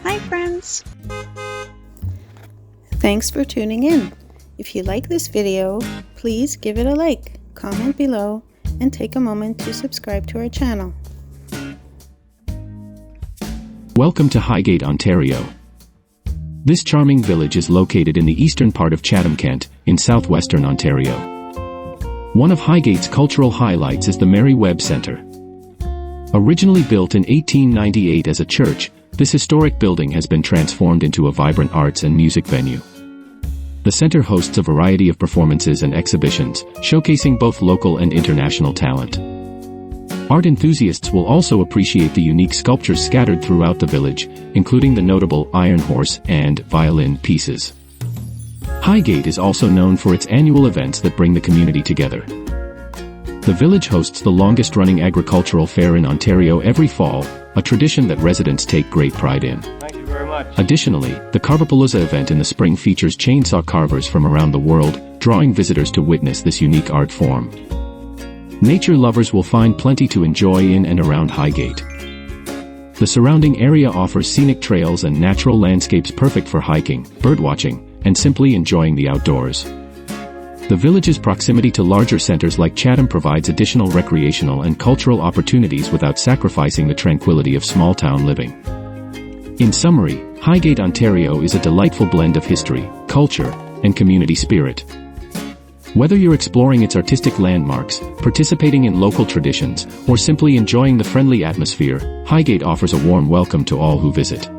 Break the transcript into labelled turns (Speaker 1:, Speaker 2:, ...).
Speaker 1: Hi friends! Thanks for tuning in. If you like this video, please give it a like, comment below, and take a moment to subscribe to our channel.
Speaker 2: Welcome to Highgate, Ontario. This charming village is located in the eastern part of Chatham-Kent, in southwestern Ontario. One of Highgate's cultural highlights is the Mary Webb Centre. Originally built in 1898 as a church, this historic building has been transformed into a vibrant arts and music venue. The center hosts a variety of performances and exhibitions, showcasing both local and international talent. Art enthusiasts will also appreciate the unique sculptures scattered throughout the village, including the notable iron horse and violin pieces. Highgate is also known for its annual events that bring the community together. The village hosts the longest-running agricultural fair in Ontario every fall, a tradition that residents take great pride in.
Speaker 3: Thank you very much.
Speaker 2: Additionally, the Carvapalooza event in the spring features chainsaw carvers from around the world, drawing visitors to witness this unique art form. Nature lovers will find plenty to enjoy in and around Highgate. The surrounding area offers scenic trails and natural landscapes perfect for hiking, birdwatching, and simply enjoying the outdoors. The village's proximity to larger centers like Chatham provides additional recreational and cultural opportunities without sacrificing the tranquility of small-town living. In summary, Highgate, Ontario is a delightful blend of history, culture, and community spirit. Whether you're exploring its artistic landmarks, participating in local traditions, or simply enjoying the friendly atmosphere, Highgate offers a warm welcome to all who visit.